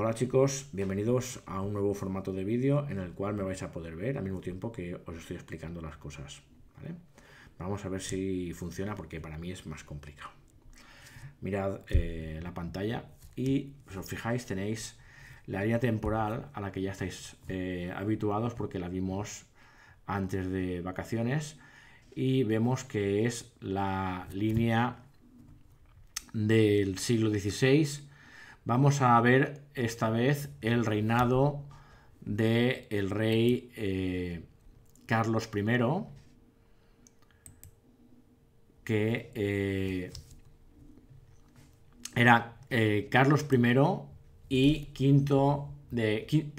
Hola chicos, bienvenidos a un nuevo formato de vídeo en el cual me vais a poder ver al mismo tiempo que os estoy explicando las cosas, ¿vale? Vamos a ver si funciona porque para mí es más complicado. Mirad la pantalla y si os fijáis tenéis la línea temporal a la que ya estáis habituados porque la vimos antes de vacaciones y vemos que es la línea del siglo XVI. Vamos a ver esta vez el reinado del rey Carlos I, que era Carlos I y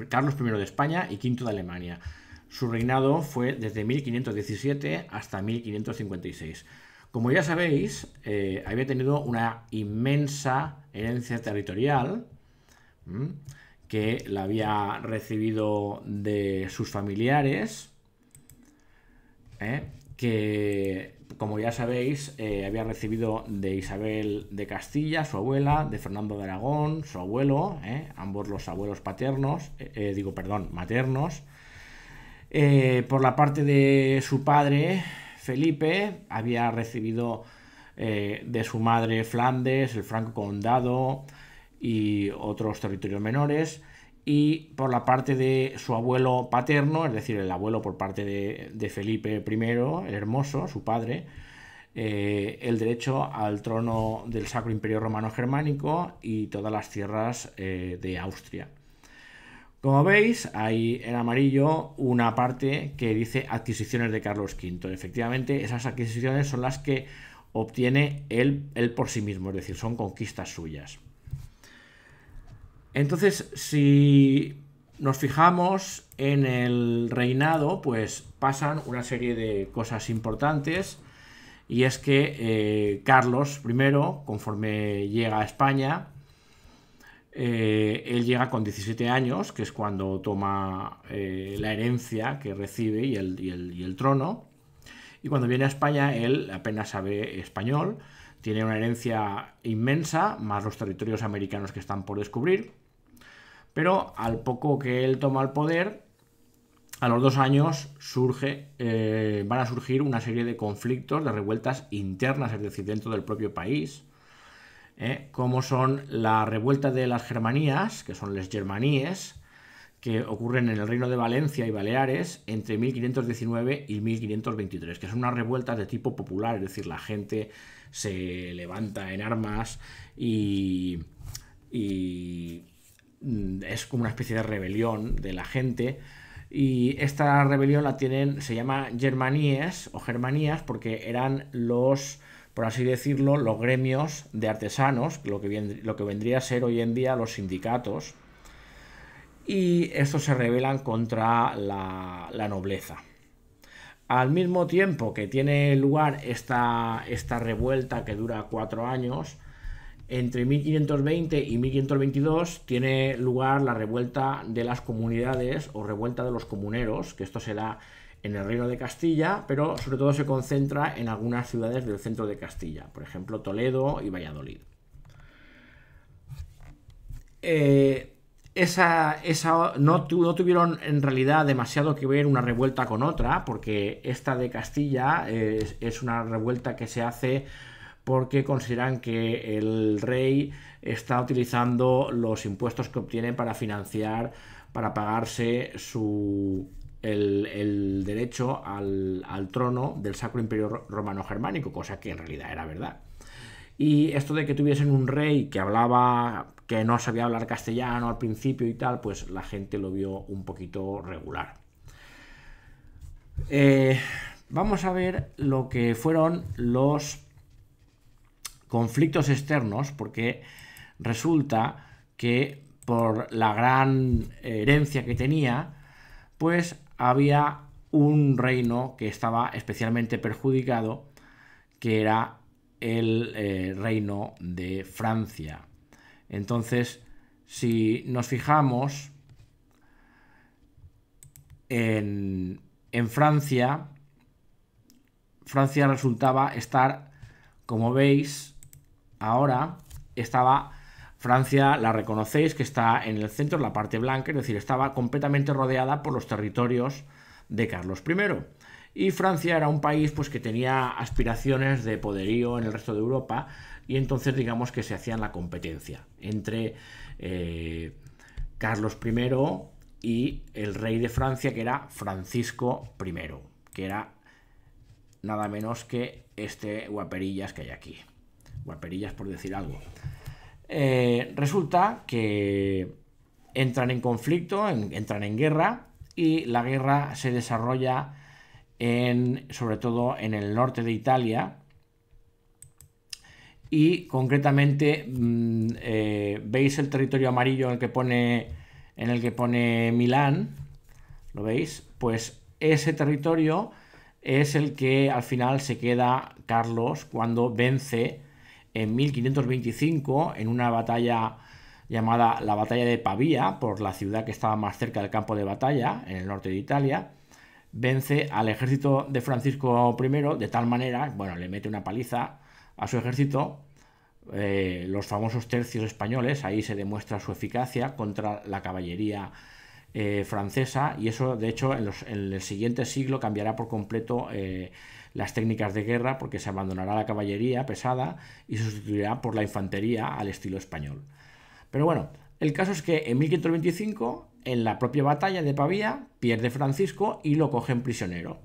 Carlos I de España y V de Alemania. Su reinado fue desde 1517 hasta 1556. Como ya sabéis, había tenido una inmensa herencia territorial que la había recibido de sus familiares, que, como ya sabéis, había recibido de Isabel de Castilla, su abuela, de Fernando de Aragón, su abuelo, ambos los abuelos maternos. Por la parte de su padre, Felipe, había recibido de su madre Flandes, el Franco Condado y otros territorios menores. Y por la parte de su abuelo paterno, es decir, el abuelo por parte de Felipe I, el Hermoso, su padre, el derecho al trono del Sacro Imperio Romano Germánico y todas las tierras de Austria. Como veis, hay en amarillo una parte que dice adquisiciones de Carlos V. Efectivamente, esas adquisiciones son las que obtiene él por sí mismo, es decir, son conquistas suyas. Entonces, si nos fijamos en el reinado, pues pasan una serie de cosas importantes, y es que Carlos I, conforme llega a España, él llega con 17 años, que es cuando toma la herencia que recibe y el trono. Y cuando viene a España, él apenas sabe español, tiene una herencia inmensa, más los territorios americanos que están por descubrir. Pero al poco que él toma el poder, a los 2 años van a surgir una serie de conflictos, de revueltas internas, es decir, dentro del propio país, como son la revuelta de las Germanías, que son les Germanies, que ocurren en el Reino de Valencia y Baleares entre 1519 y 1523, que son unas revueltas de tipo popular, es decir, la gente se levanta en armas y es como una especie de rebelión de la gente. Y esta rebelión se llama Germanies o Germanías porque eran por así decirlo, los gremios de artesanos, lo que vendría a ser hoy en día los sindicatos, y estos se rebelan contra la nobleza. Al mismo tiempo que tiene lugar esta revuelta que dura 4 años, entre 1520 y 1522 tiene lugar la revuelta de las comunidades o revuelta de los comuneros, que esto se da en el Reino de Castilla, pero sobre todo se concentra en algunas ciudades del centro de Castilla, por ejemplo Toledo y Valladolid. No tuvieron en realidad demasiado que ver una revuelta con otra, porque esta de Castilla es una revuelta que se hace porque consideran que el rey está utilizando los impuestos que obtiene para pagarse el derecho al trono del Sacro Imperio Romano Germánico, cosa que en realidad era verdad. Y esto de que tuviesen un rey que no sabía hablar castellano al principio y tal, pues la gente lo vio un poquito regular. Vamos a ver lo que fueron los conflictos externos, porque resulta que por la gran herencia que tenía, pues había un reino que estaba especialmente perjudicado, que era el reino de Francia. Entonces, si nos fijamos en Francia resultaba estar, como veis, ahora estaba Francia, la reconocéis que está en el centro, en la parte blanca, es decir, estaba completamente rodeada por los territorios de Carlos I. Y Francia era un país pues, que tenía aspiraciones de poderío en el resto de Europa, y entonces digamos que se hacían la competencia entre Carlos I y el rey de Francia, que era Francisco I, que era nada menos que este guaperillas que hay aquí. Guaperillas por decir algo. Resulta que entran en conflicto, entran en guerra, y la guerra se desarrolla sobre todo en el norte de Italia, y concretamente veis el territorio amarillo en el que pone Milán, ¿lo veis? Pues ese territorio es el que al final se queda Carlos cuando vence en 1525 en una batalla llamada la batalla de Pavía, por la ciudad que estaba más cerca del campo de batalla en el norte de Italia. Vence al ejército de Francisco I de tal manera, bueno, le mete una paliza a su ejército, los famosos tercios españoles, ahí se demuestra su eficacia contra la caballería francesa, y eso de hecho en el siguiente siglo cambiará por completo las técnicas de guerra, porque se abandonará la caballería pesada y se sustituirá por la infantería al estilo español. Pero bueno, el caso es que en 1525, en la propia batalla de Pavía, pierde Francisco y lo cogen prisionero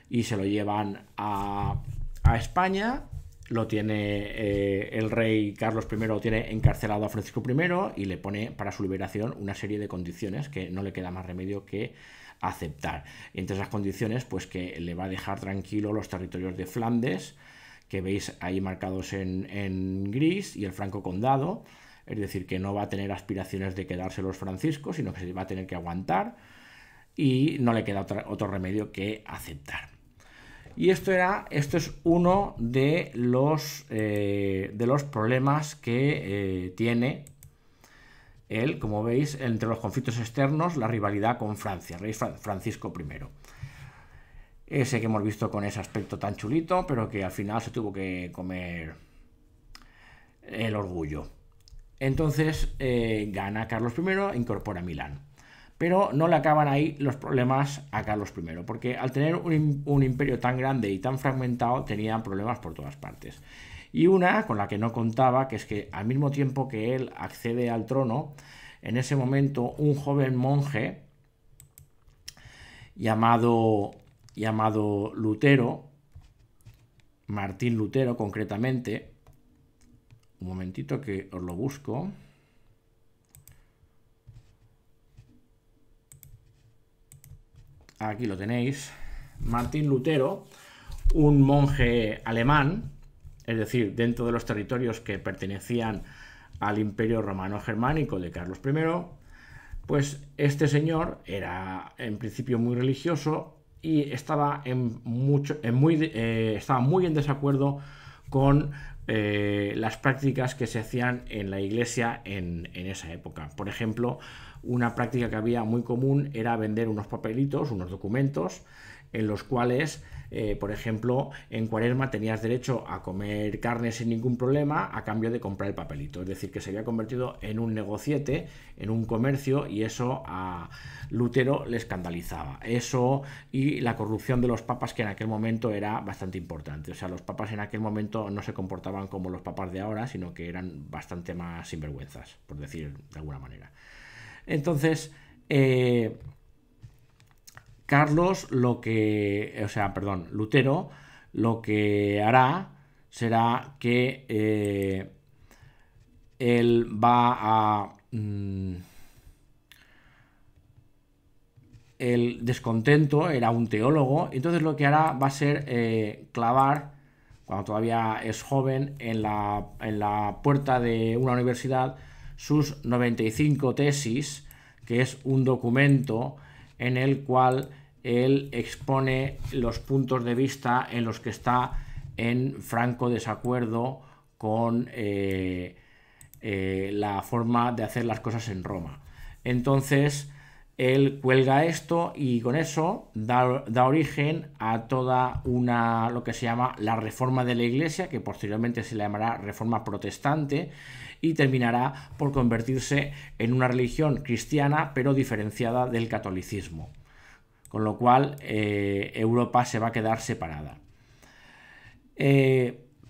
y se lo llevan a España. Lo tiene el rey Carlos I, lo tiene encarcelado a Francisco I y le pone para su liberación una serie de condiciones que no le queda más remedio que aceptar. Y entre esas condiciones, pues que le va a dejar tranquilo los territorios de Flandes, que veis ahí marcados en gris, y el Franco Condado, es decir, que no va a tener aspiraciones de quedarse los franciscos, sino que se va a tener que aguantar, y no le queda otro remedio que aceptar. Y esto es uno de los problemas que tiene él, como veis, entre los conflictos externos, la rivalidad con Francia, el rey Francisco I. Ese que hemos visto con ese aspecto tan chulito, pero que al final se tuvo que comer el orgullo. Entonces gana Carlos I e incorpora Milán. Pero no le acaban ahí los problemas a Carlos I, porque al tener un imperio tan grande y tan fragmentado, tenían problemas por todas partes. Y una con la que no contaba, que es que al mismo tiempo que él accede al trono, en ese momento un joven monje llamado Lutero, Martín Lutero concretamente, un momentito que os lo busco. Aquí lo tenéis. Martín Lutero, un monje alemán, es decir, dentro de los territorios que pertenecían al Imperio Romano Germánico de Carlos I, pues este señor era en principio muy religioso y estaba muy en desacuerdo con las prácticas que se hacían en la iglesia en esa época. Por ejemplo, una práctica que había muy común era vender unos papelitos, unos documentos, en los cuales, por ejemplo, en Cuaresma tenías derecho a comer carne sin ningún problema a cambio de comprar el papelito. Es decir, que se había convertido en un negociete, en un comercio, y eso a Lutero le escandalizaba. Eso y la corrupción de los papas, que en aquel momento era bastante importante. O sea, los papas en aquel momento no se comportaban como los papas de ahora, sino que eran bastante más sinvergüenzas, por decir de alguna manera. Entonces, Lutero lo que hará será que él va a... el descontento, era un teólogo, entonces lo que hará va a ser clavar, cuando todavía es joven, en la puerta de una universidad sus 95 tesis, que es un documento en el cual él expone los puntos de vista en los que está en franco desacuerdo con la forma de hacer las cosas en Roma. Entonces él cuelga esto y con eso da origen a toda lo que se llama la reforma de la Iglesia, que posteriormente se le llamará reforma protestante, y terminará por convertirse en una religión cristiana pero diferenciada del catolicismo, con lo cual Europa se va a quedar separada.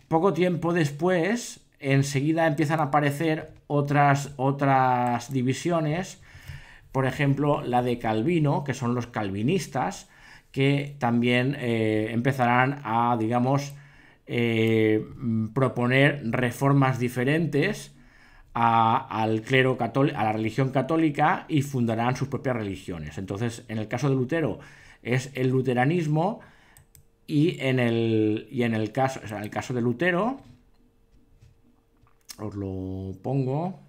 Poco tiempo después, enseguida empiezan a aparecer otras divisiones, por ejemplo la de Calvino, que son los calvinistas, que también empezarán a, digamos, proponer reformas diferentes al clero católico, a la religión católica, y fundarán sus propias religiones. Entonces, en el caso de Lutero es el luteranismo, y en el caso de Lutero, os lo pongo,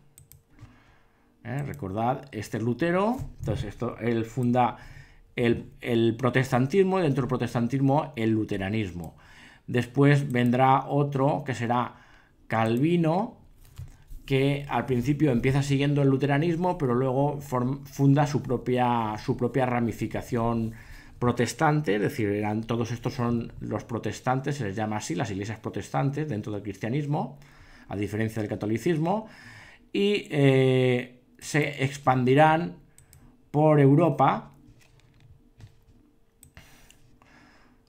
recordad, este es Lutero. Entonces él funda el protestantismo, y dentro del protestantismo el luteranismo. Después vendrá otro que será Calvino, que al principio empieza siguiendo el luteranismo, pero luego funda su propia ramificación protestante, es decir, todos estos son los protestantes, se les llama así, las iglesias protestantes dentro del cristianismo, a diferencia del catolicismo, y se expandirán por Europa.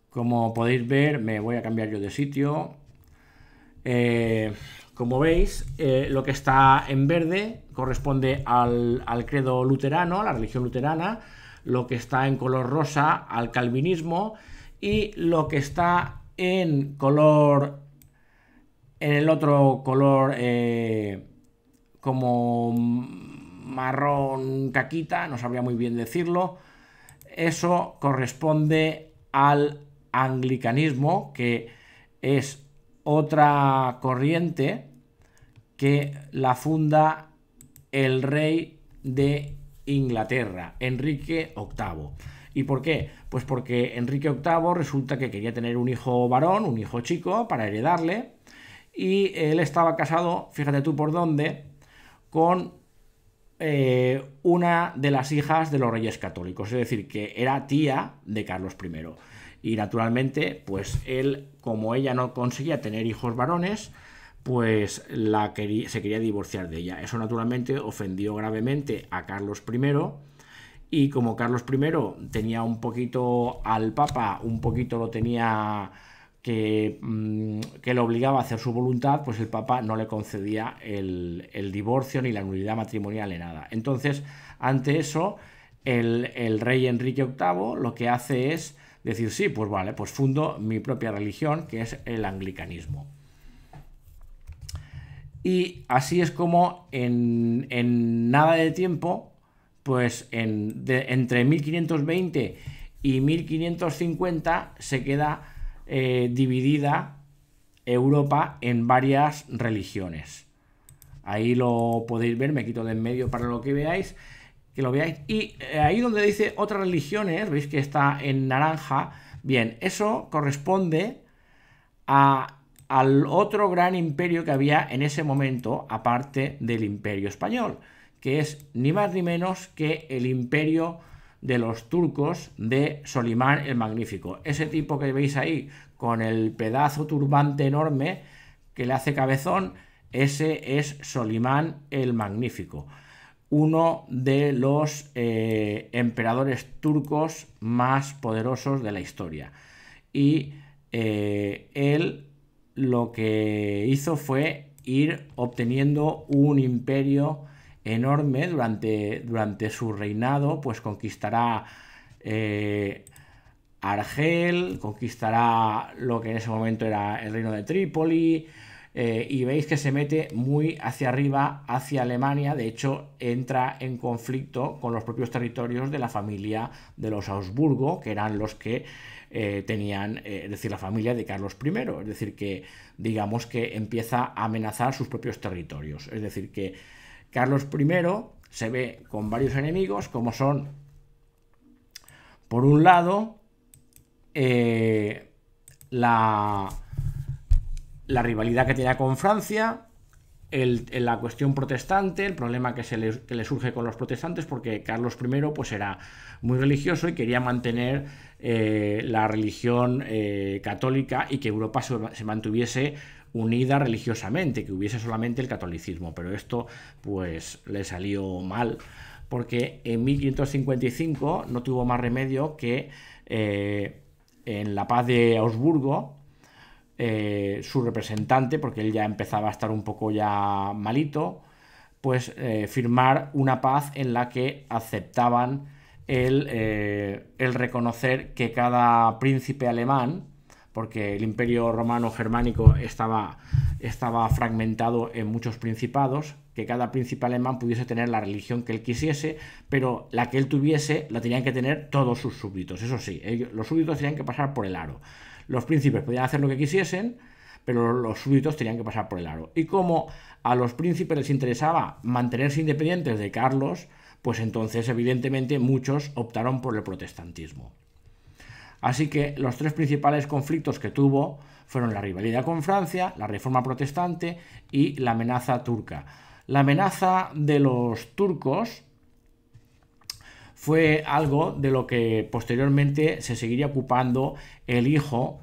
Como podéis ver, me voy a cambiar yo de sitio. Como veis, lo que está en verde corresponde al credo luterano, a la religión luterana. Lo que está en color rosa al calvinismo, y lo que está en el otro color como marrón caquita, no sabría muy bien decirlo, eso corresponde al anglicanismo, que es otra corriente que la funda el rey de Inglaterra, Enrique VIII. ¿Y por qué? Pues porque Enrique VIII resulta que quería tener un hijo varón, un hijo chico, para heredarle, y él estaba casado, fíjate tú por dónde, con una de las hijas de los reyes católicos, es decir, que era tía de Carlos I. Y naturalmente, pues él, como ella no conseguía tener hijos varones, pues se quería divorciar de ella. Eso naturalmente ofendió gravemente a Carlos I, y como Carlos I tenía un poquito al Papa, un poquito lo tenía que le obligaba a hacer su voluntad, pues el Papa no le concedía el divorcio, ni la nulidad matrimonial, ni nada. Entonces, ante eso, el rey Enrique VIII lo que hace es decir, sí, pues vale, pues fundo mi propia religión, que es el anglicanismo. Y así es como en nada de tiempo, pues entre 1520 y 1550 se queda dividida Europa en varias religiones. Ahí lo podéis ver, me quito de en medio para lo que veáis, y ahí donde dice otras religiones, veis que está en naranja. Bien, eso corresponde al otro gran imperio que había en ese momento, aparte del Imperio Español, que es ni más ni menos que el imperio de los turcos de Solimán el Magnífico. Ese tipo que veis ahí con el pedazo turbante enorme que le hace cabezón, ese es Solimán el Magnífico, uno de los emperadores turcos más poderosos de la historia. Y él lo que hizo fue ir obteniendo un imperio enorme durante su reinado. Pues conquistará Argel, conquistará lo que en ese momento era el reino de Trípoli, y veis que se mete muy hacia arriba, hacia Alemania. De hecho, entra en conflicto con los propios territorios de la familia de los Habsburgo, que eran los que tenían, es decir, la familia de Carlos I. Es decir, que digamos que empieza a amenazar sus propios territorios. Es decir, que Carlos I se ve con varios enemigos, como son, por un lado, la rivalidad que tenía con Francia, la cuestión protestante, el problema que le surge con los protestantes, porque Carlos I pues era muy religioso y quería mantener la religión católica, y que Europa se mantuviese unida religiosamente, que hubiese solamente el catolicismo, pero esto pues le salió mal, porque en 1555 no tuvo más remedio que en la paz de Augsburgo, su representante, porque él ya empezaba a estar un poco ya malito, pues firmar una paz en la que aceptaban el reconocer que cada príncipe alemán, porque el imperio romano germánico estaba fragmentado en muchos principados, que cada príncipe alemán pudiese tener la religión que él quisiese, pero la que él tuviese la tenían que tener todos sus súbditos. Eso sí, los súbditos tenían que pasar por el aro. Los príncipes podían hacer lo que quisiesen, pero los súbditos tenían que pasar por el aro. Y como a los príncipes les interesaba mantenerse independientes de Carlos, pues entonces evidentemente muchos optaron por el protestantismo. Así que los tres principales conflictos que tuvo fueron la rivalidad con Francia, la reforma protestante y la amenaza turca. La amenaza de los turcos fue algo de lo que posteriormente se seguiría ocupando el hijo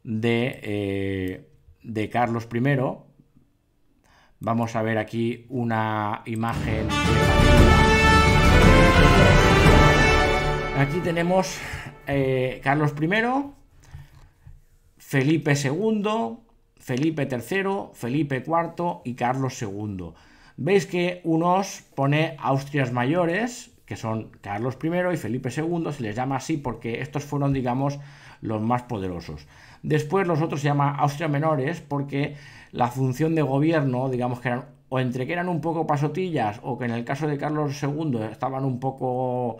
de Carlos I. Vamos a ver aquí una imagen. Aquí tenemos Carlos I, Felipe II, Felipe III, Felipe IV y Carlos II. Veis que unos pone Austrias mayores, que son Carlos I y Felipe II, se les llama así porque estos fueron, digamos, los más poderosos. Después los otros se llaman Austria menores porque la función de gobierno, digamos que eran, o entre que eran un poco pasotillas o que en el caso de Carlos II estaban un poco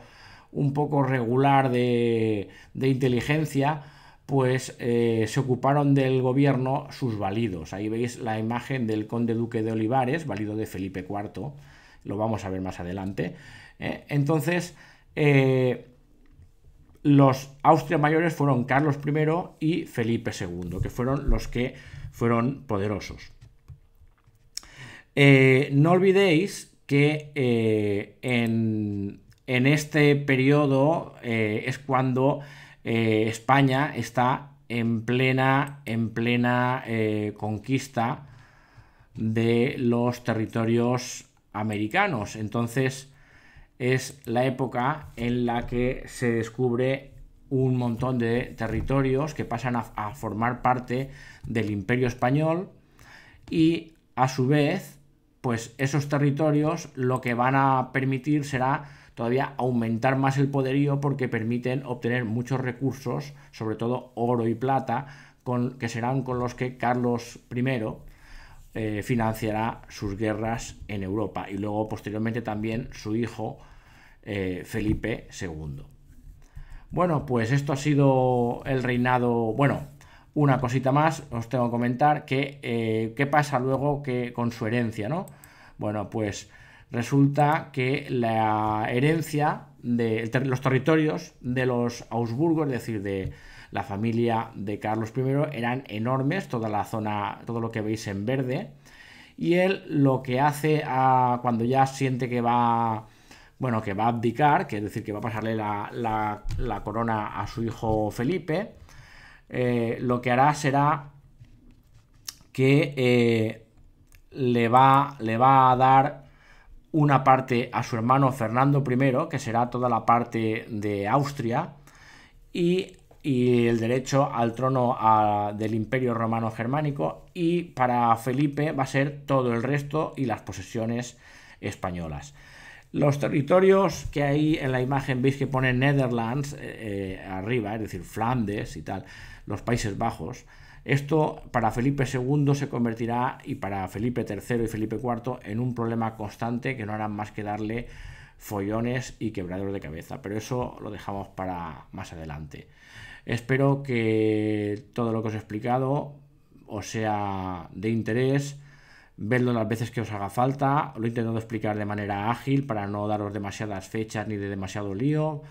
regular de inteligencia, pues se ocuparon del gobierno sus validos. Ahí veis la imagen del conde duque de Olivares, valido de Felipe IV, lo vamos a ver más adelante. Entonces, los Austria mayores fueron Carlos I y Felipe II, que fueron los que fueron poderosos. No olvidéis que en este periodo es cuando España está en plena conquista de los territorios americanos. Entonces es la época en la que se descubre un montón de territorios que pasan a formar parte del Imperio Español, y a su vez pues esos territorios lo que van a permitir será todavía aumentar más el poderío, porque permiten obtener muchos recursos, sobre todo oro y plata, que serán con los que Carlos I financiará sus guerras en Europa, y luego posteriormente también su hijo Felipe II. Bueno, pues esto ha sido el reinado. Bueno, una cosita más os tengo que comentar, que qué pasa luego con su herencia, ¿no? Bueno, pues resulta que la herencia de los territorios de los Augsburgos, es decir, de la familia de Carlos I, eran enormes, toda la zona, todo lo que veis en verde, y él lo que hace cuando ya siente que va a abdicar, que es decir, que va a pasarle la corona a su hijo Felipe, lo que hará será que le va a dar una parte a su hermano Fernando I, que será toda la parte de Austria, y el derecho al trono del Imperio Romano Germánico, y para Felipe va a ser todo el resto y las posesiones españolas. Los territorios que ahí en la imagen veis que pone Netherlands arriba, es decir, Flandes y tal, los Países Bajos, esto para Felipe II se convertirá, y para Felipe III y Felipe IV, en un problema constante que no harán más que darle follones y quebraderos de cabeza, pero eso lo dejamos para más adelante. Espero que todo lo que os he explicado os sea de interés. Vedlo las veces que os haga falta. Lo he intentado explicar de manera ágil para no daros demasiadas fechas ni de demasiado lío,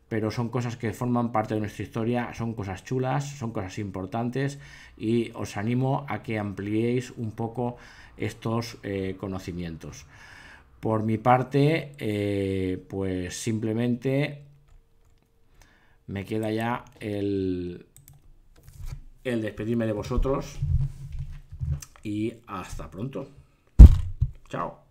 pero son cosas que forman parte de nuestra historia, son cosas chulas, son cosas importantes, y os animo a que ampliéis un poco estos conocimientos. Por mi parte, pues simplemente me queda ya el despedirme de vosotros. y hasta pronto. Chao.